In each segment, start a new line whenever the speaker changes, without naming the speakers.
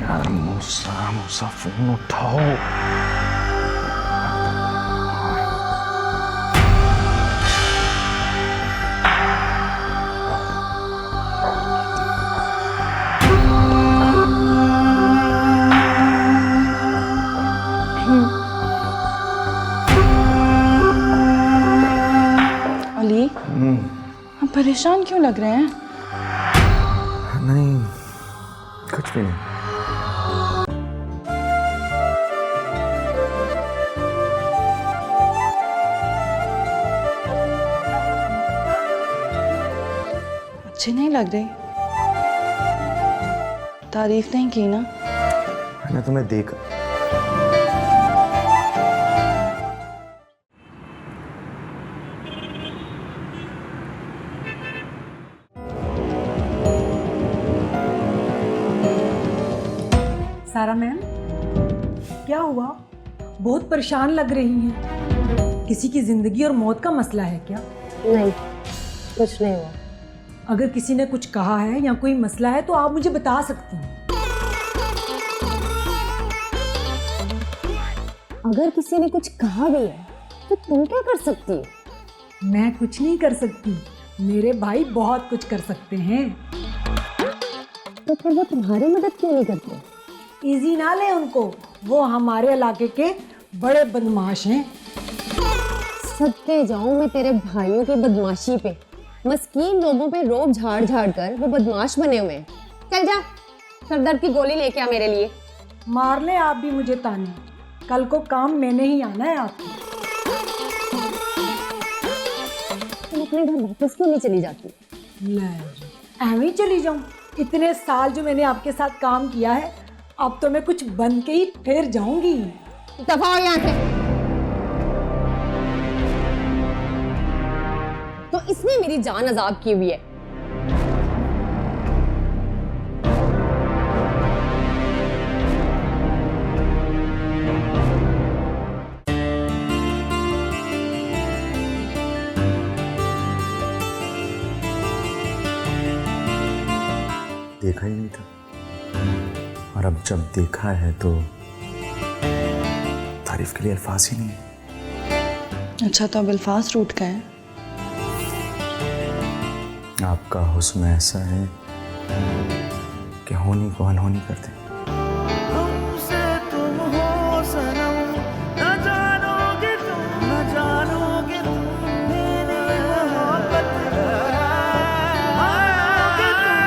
यार मूसा मूसा फोन उठाओ।
अली, आप परेशान क्यों लग रहे हैं?
नहीं, कुछ भी नहीं।
अच्छे नहीं लग रही। तारीफ नहीं की ना?
मैंने तुम्हें देखा।
सारा मैम, क्या हुआ? बहुत परेशान लग रही हैं। किसी की जिंदगी और मौत का मसला है क्या?
नहीं, कुछ नहीं हुआ।
अगर किसी ने कुछ कहा है या कोई मसला है तो आप मुझे बता सकती हैं।
अगर किसी ने कुछ कहा भी है तो तुम क्या कर सकती हो?
मैं कुछ नहीं कर सकती, मेरे भाई बहुत कुछ कर सकते हैं।
तो फिर वो तुम्हारी मदद क्यों नहीं करते?
इजी ना ले उनको, वो हमारे इलाके के बड़े बदमाश हैं।
सदके जाऊं मैं तेरे भाइयों की बदमाशी पे। मस्कीन लोगों पे रोब झाड़ झाड़ कर वो बदमाश बने हुए हैं। चल जा, सरदर्द की गोली लेके आ मेरे लिए।
मार ले आप भी मुझे ताने, कल को काम मैंने ही आना है आपको।
तुम अपने घर वापस क्यों नहीं चली जाती?
ऐਵੇਂ ही चली जाऊं? इतने साल जो मैंने आपके साथ काम किया है, अब तो मैं कुछ बन के ही फिर जाऊंगी।
दफा हो यहाँ से। तो इसने मेरी जान अजाब की हुई है।
देखा ही नहीं था, और अब जब देखा है तो तारीफ के लिए अल्फाज ही नहीं है।
अच्छा, तो अब अल्फाज रूठ गए हैं।
आपका हुस्न ऐसा है कि होनी को अनहोनी कर दे।
हमसे तुम हो सनम, न जानोगे तुम मेरी मोहब्बत मानोगे तुम।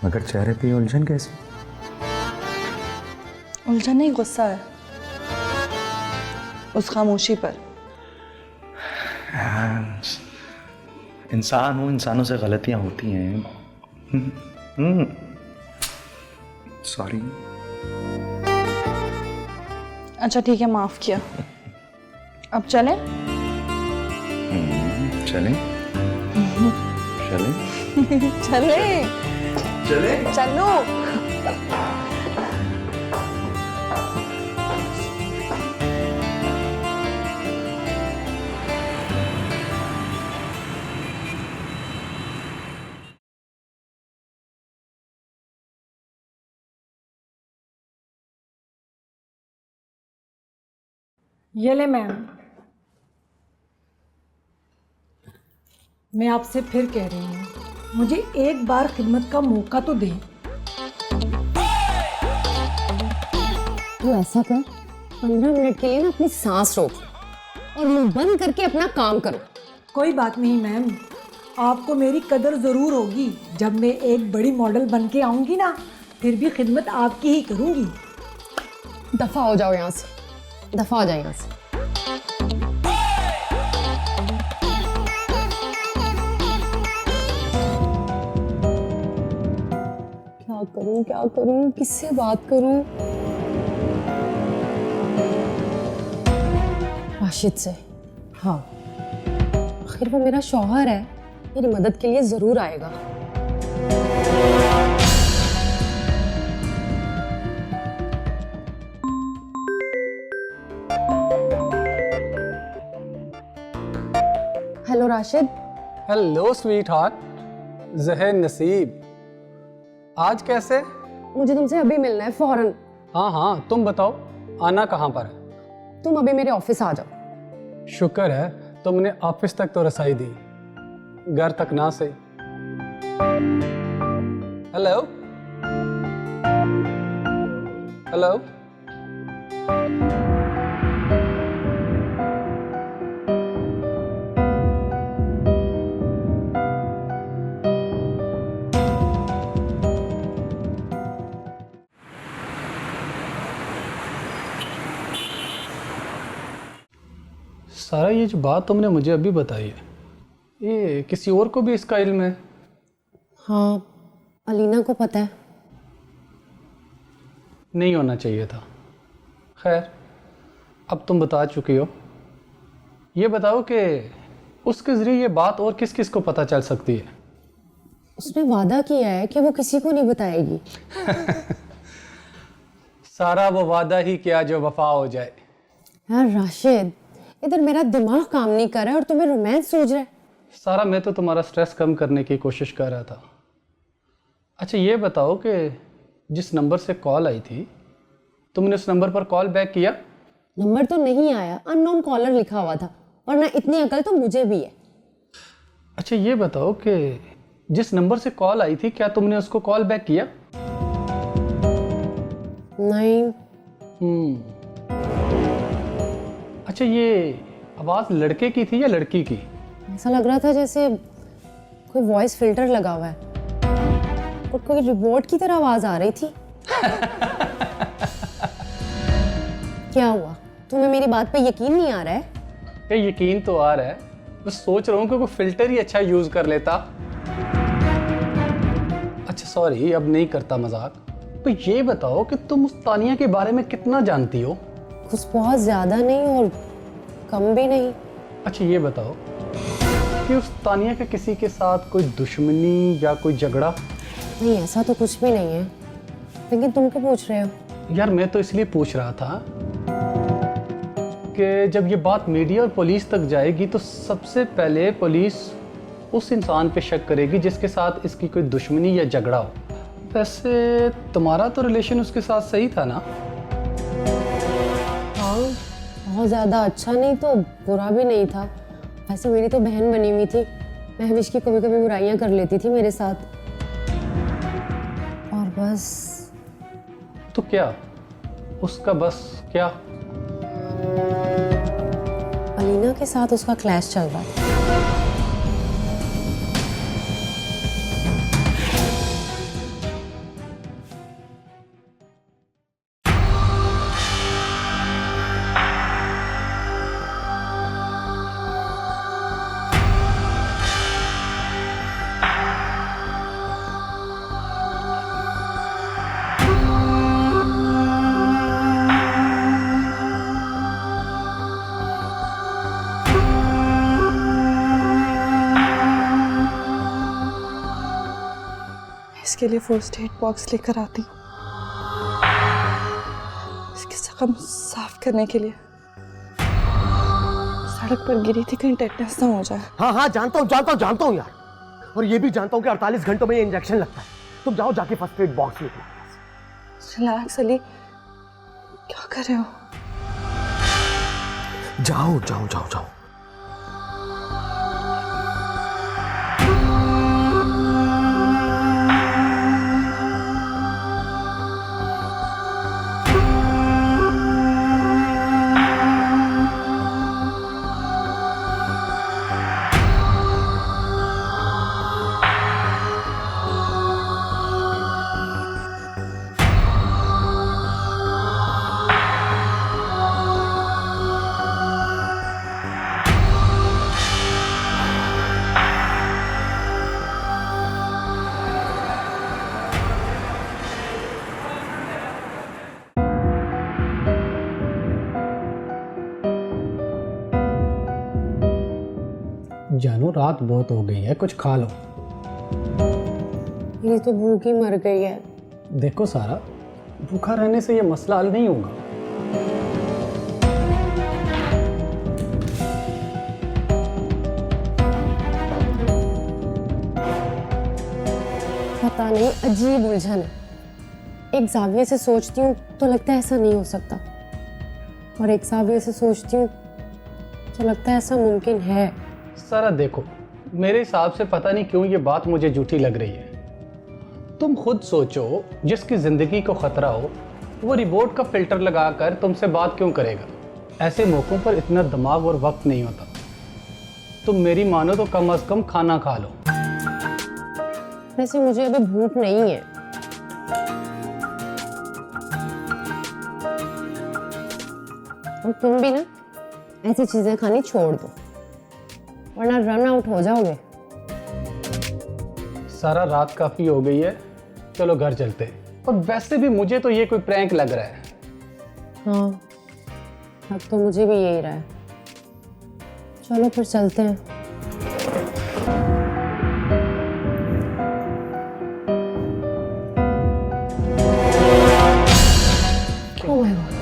मगर चेहरे पे ये उलझन कैसे?
उलझन नहीं, गुस्सा है उस खामोशी पर।
इंसान हूँ, इंसानों से गलतियां होती हैं। सॉरी।
अच्छा ठीक है, माफ किया। अब चलें?
चलें? चलें?
चलें?
चलें?
चलो।
ये ले मैम, मैं आपसे फिर कह रही हूँ, मुझे एक बार खिदमत का मौका तो दें।
तो ऐसा कर, 15 मिनट के लिए ना अपनी सांस रोक और मुंह बंद करके अपना काम करो।
कोई बात नहीं मैम, आपको मेरी कदर ज़रूर होगी। जब मैं एक बड़ी मॉडल बन के आऊँगी ना, फिर भी खिदमत आपकी ही करूँगी।
दफा हो जाओ यहाँ से, दफा हो जाओ यहाँ से। क्या करूं, किससे बात करूं? राशिद से। हाँ, आखिर वो मेरा शौहर है, मेरी मदद के लिए जरूर आएगा। Hello Rashid,
hello sweet heart, जहर नसीब, आज कैसे?
मुझे तुमसे अभी मिलना है फौरन।
हाँ हाँ, तुम बताओ आना कहाँ पर है?
तुम अभी मेरे ऑफिस आ जाओ।
शुक्र है तुमने ऑफिस तक तो रसाई दी, घर तक ना सही। हेलो हेलो, सारा ये जो बात तुमने मुझे अभी बताई है, ये किसी और को भी इसका इल्म है?
हाँ, अलीना को पता है।
नहीं होना चाहिए था। खैर, अब तुम बता चुकी हो। ये बताओ कि उसके ज़रिए ये बात और किस किस को पता चल सकती है?
उसने वादा किया है कि वो किसी को नहीं बताएगी।
सारा वो वादा ही किया जो वफा हो जाए।
यार राशिद, इधर मेरा दिमाग काम नहीं कर रहा है और तुम्हें रोमांस सूझ रहा है।
सारा, मैं तो तुम्हारा स्ट्रेस कम करने की कोशिश कर रहा था। अच्छा ये बताओ कि जिस नंबर से कॉल आई थी, तुमने उस नंबर पर कॉल बैक किया?
नंबर तो नहीं आया, अननोन कॉलर लिखा हुआ था, और ना इतनी अकल तो मुझे भी है।
अच्छा ये बताओ कि जिस नंबर से कॉल आई थी, क्या तुमने उसको कॉल बैक किया?
नहीं।
अच्छा ये आवाज़ लड़के की थी या लड़की की?
ऐसा लग रहा था जैसे कोई वॉइस फिल्टर लगा हुआ है और कोई रिपोर्ट की तरह आवाज आ रही थी। क्या हुआ, तुम्हें मेरी बात पे यकीन नहीं आ रहा है?
ये यकीन तो आ रहा है, बस सोच रहा हूँ कि कोई फिल्टर ही अच्छा यूज़ कर लेता। अच्छा सॉरी, अब नहीं करता मजाक। तो ये बताओ कि तुम उस तानिया के बारे में कितना जानती हो?
कुछ बहुत ज्यादा नहीं और कम भी नहीं।
अच्छा ये बताओ कि उस तानिया का किसी के साथ कोई दुश्मनी या कोई झगड़ा?
नहीं, ऐसा तो कुछ भी नहीं है, लेकिन तुम क्यों पूछ रहे हो?
यार मैं तो इसलिए पूछ रहा था कि जब ये बात मीडिया और पुलिस तक जाएगी तो सबसे पहले पुलिस उस इंसान पे शक करेगी जिसके साथ इसकी कोई दुश्मनी या झगड़ा हो। वैसे तुम्हारा तो रिलेशन उसके साथ सही था ना?
हाँ, बहुत ज़्यादा अच्छा नहीं तो बुरा भी नहीं था। वैसे मेरी तो बहन बनी हुई थी, मैं हमेश की कभी कभी बुराइयां कर लेती थी मेरे साथ, और बस।
तो क्या उसका बस क्या?
अलीना के साथ उसका क्लैश चल रहा था।
इसके लिए फर्स्ट एड बॉक्स लेकर आती हूँ, इसके जख्म साफ करने के लिए। सड़क पर गिरी थी, कहीं टेटनस ना हो जाए।
हाँ हाँ जानता हूँ यार, और ये भी जानता हूँ कि 48 घंटों में ये इंजेक्शन लगता है। तुम जाओ जाके फर्स्ट एड बॉक्स लेकर आओ।
रिलैक्स अली, क्या कर रहे हो?
जाओ जाओ जाओ जाओ।
जानो रात बहुत हो गई है, कुछ खा लो।
मेरी तो भूख ही मर गई है।
देखो सारा, भूखा रहने से ये मसला हल नहीं होगा।
नहीं अजीब उलझन है। एक जाविये से सोचती हूँ तो लगता है ऐसा नहीं हो सकता, और एक जाविये से सोचती हूँ तो लगता है ऐसा मुमकिन है।
सारा देखो, मेरे हिसाब से पता नहीं क्यों ये बात मुझे झूठी लग रही है। तुम खुद सोचो, जिसकी जिंदगी को खतरा हो वो रिपोर्ट का फिल्टर लगाकर तुमसे बात क्यों करेगा? ऐसे मौकों पर इतना दिमाग और वक्त नहीं होता। तुम मेरी मानो तो कम से कम खाना खा लो।
वैसे मुझे अभी भूख नहीं है। और तुम भी ना ऐसी चीजें खानी छोड़ दो, वरना रन आउट हो जाओगे।
सारा रात काफी हो गई है, चलो घर चलते हैं। और वैसे भी मुझे तो ये कोई प्रैंक लग रहा है।
हाँ, अब तो मुझे भी यही रहा है। चलो फिर चलते हैं। Oh my God.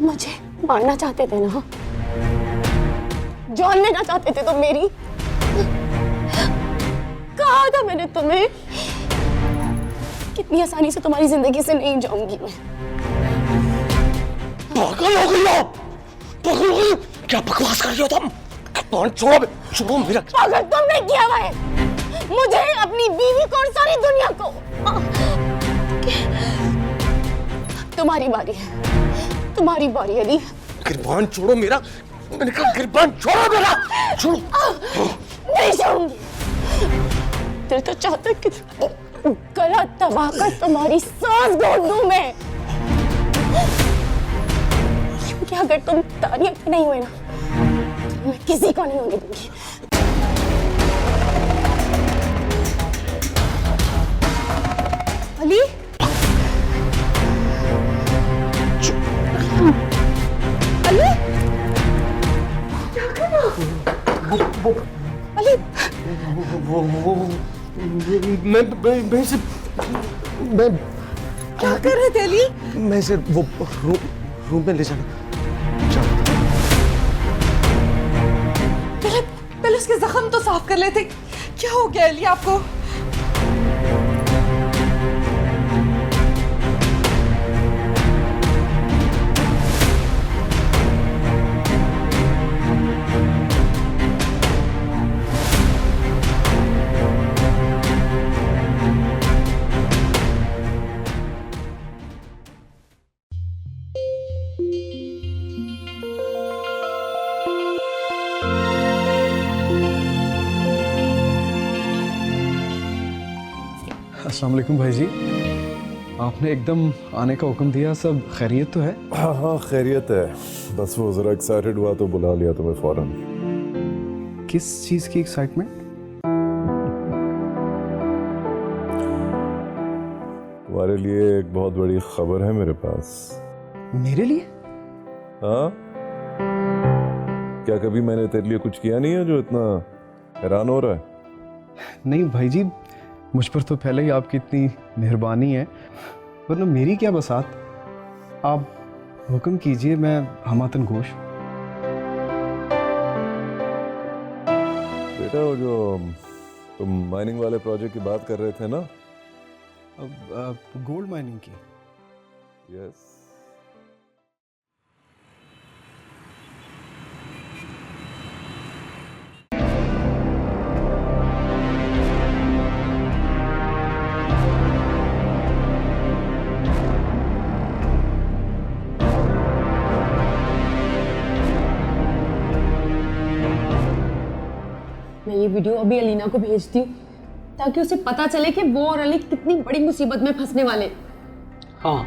मुझे मारना चाहते थे ना, जान लेना चाहते थे तो मेरी। कहा था मैंने तुम्हें, कितनी आसानी से तुम्हारी जिंदगी से नहीं जाऊंगी मैं।
पागल हो गई हो? पागल हो गई हो? क्या बकवास कर रही हो तुम? छोड़ो, छोड़ो मेरा।
पागल तुमने किया हुआ है, मुझे, अपनी बीवी को और सारी दुनिया को। तुम्हारी बारी है, तुम्हारी बारी अली।
गिरबान छोड़ो मेरा। मैंने कहा गिरबान छोड़ो मेरा। छोड़ो।
नहीं छोड़ूंगी। तेरे तो चाहता कि गला दबा कर तुम्हारी सांस घोट दूं मैं, क्योंकि अगर तुम तारीफ पे नहीं हुए ना तो मैं किसी को नहीं होने दूंगी। अली, अली, क्या कर रहा हो? अली,
मैं
क्या कर रहे थे अली?
मैं इसे वो रूम में ले जाना।
पहले उसके जख्म तो साफ कर लेते। क्या हो गया अली आपको?
अस्सलाम वालेकुम भाई जी, आपने एकदम आने का हुक्म दिया। सब खैरियत तो है?
हाँ हाँ खैरियत है, बस वो ज़रा एक्साइटेड हुआ तो बुला लिया तुम्हें फ़ौरन।
किस चीज़ की एक्साइटमेंट?
तुम्हारे लिए एक बहुत बड़ी खबर है मेरे पास।
मेरे लिए?
हाँ, क्या कभी मैंने तेरे लिए कुछ किया नहीं है जो इतना हैरान हो रहा है?
नहीं भाई जी, मुझ पर तो पहले ही आपकी इतनी मेहरबानी है, वरना मेरी क्या बसात। आप हुक्म कीजिए, मैं हमातन गोश।
बेटा वो जो तुम माइनिंग वाले प्रोजेक्ट की बात कर रहे थे ना?
अब गोल्ड माइनिंग की।
यस।
मैं ये वीडियो अभी अलीना को भेजती हूँ ताकि उसे पता चले कि वो और अली कितनी बड़ी मुसीबत में फंसने वाले।
हाँ,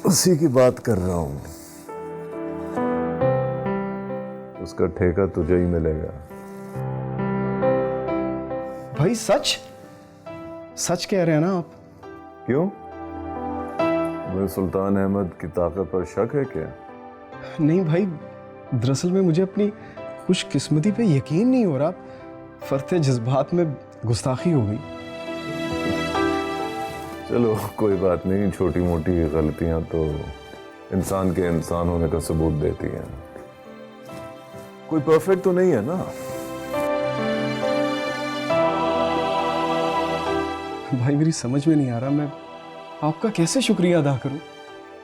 उसी की बात कर रहा हूं। उसका ठेका तुझे ही मिलेगा।
भाई सच सच कह रहे हैं ना आप?
क्यों? तुम्हें सुल्तान अहमद की ताकत पर शक है क्या?
नहीं भाई, दरअसल में मुझे अपनी खुशकिस्मती पे यकीन नहीं हो रहा। फरते जज्बात में गुस्ताखी हो गई।
चलो कोई बात नहीं, छोटी मोटी गलतियां तो इंसान के इंसान होने का सबूत देती हैं। कोई परफेक्ट तो नहीं है ना?
भाई मेरी समझ में नहीं आ रहा, मैं आपका कैसे शुक्रिया अदा करूं।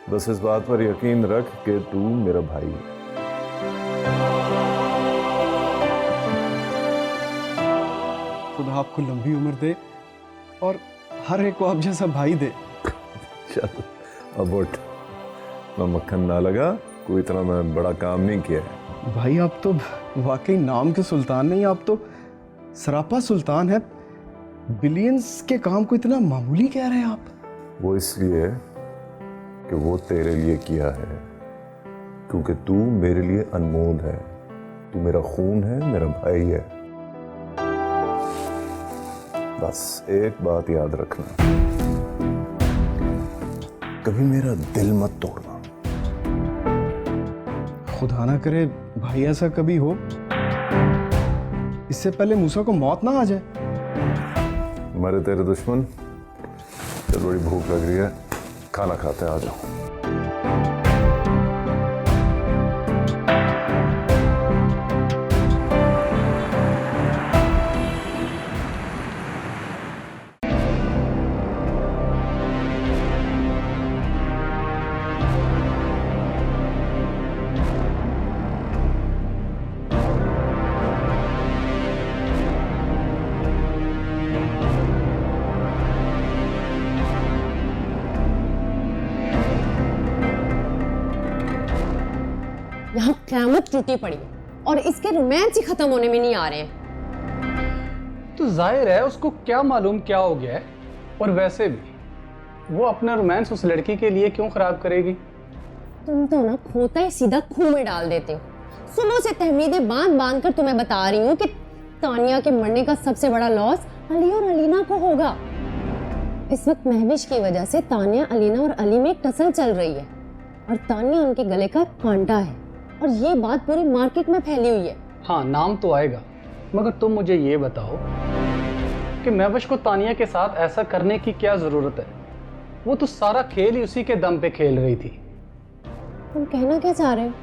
बस इस बात पर यकीन रख कि तू मेरा भाई है।
खुदा आपको लंबी उम्र दे और हर एक को आप जैसा भाई दे।
चल अब उठ, ना मक्खन ना लगा, कोई इतना मैं बड़ा काम नहीं किया है।
भाई आप तो वाकई नाम के सुल्तान नहीं, आप तो सरापा सुल्तान है। बिलियंस के काम को इतना मामूली कह रहे हैं आप।
वो इसलिए कि वो तेरे लिए किया है, क्योंकि तू मेरे लिए अनमोल है। तू मेरा खून है, मेरा भाई है। बस एक बात याद रखना, कभी मेरा दिल मत तोड़ना।
खुदा ना करे भाई ऐसा कभी हो, इससे पहले मूसा को मौत ना आ जाए।
मरे तेरे दुश्मन। चल बड़ी भूख लग रही है, खाना खाते आ जाओ।
यहाँ क़यामत टूटी पड़ी है और इसके रोमांस ही खत्म होने में नहीं आ रहे हैं।
तो जाहिर है उसको क्या मालूम क्या हो गया है। और वैसे भी वो अपना रोमांस उस लड़की के लिए क्यों खराब करेगी?
तुम तो ना खोता ही सीधा खूह में डाल देते हो। सुनो से तहमीदें बांध बांध कर तुम्हें बता रही हूँ कि तानिया के मरने का सबसे बड़ा लॉस अली और अलीना को होगा। इस वक्त महविश की वजह से तानिया, अलीना और अली में एक टसल चल रही है और तानिया उनके गले का कांटा है और ये बात पूरी मार्केट में फैली हुई है।
हाँ, नाम तो आएगा, मगर तुम मुझे ये बताओ कि महविश को तानिया के साथ ऐसा करने की क्या जरूरत है? वो तो सारा खेल ही उसी के दम पे खेल रही थी।
तुम कहना क्या चाह रहे हो?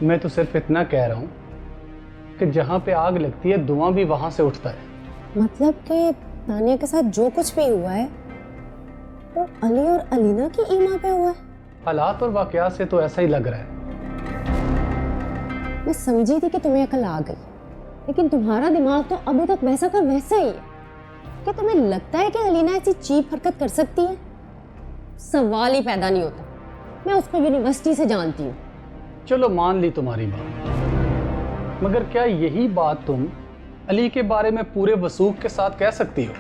मैं तो सिर्फ इतना कह रहा हूँ कि जहाँ पे आग लगती है धुआं भी वहां से उठता है।
मतलब कि तानिया के साथ जो कुछ भी हुआ है वो अली और अलीना की ईमा पे हुआ है।
हालात और वाकयात से तो ऐसा ही लग रहा है।
मैं समझी थी कि तुम्हें अकल आ गई, लेकिन तुम्हारा दिमाग तो अभी तक वैसा का वैसा ही है। क्या तुम्हें लगता है कि अलीना ऐसी चीप हरकत कर सकती है? सवाल ही पैदा नहीं होता। मैं उसको यूनिवर्सिटी से जानती हूँ।
चलो मान ली तुम्हारी बात, मगर क्या यही बात तुम अली के बारे में पूरे वसूख के साथ कह सकती हो?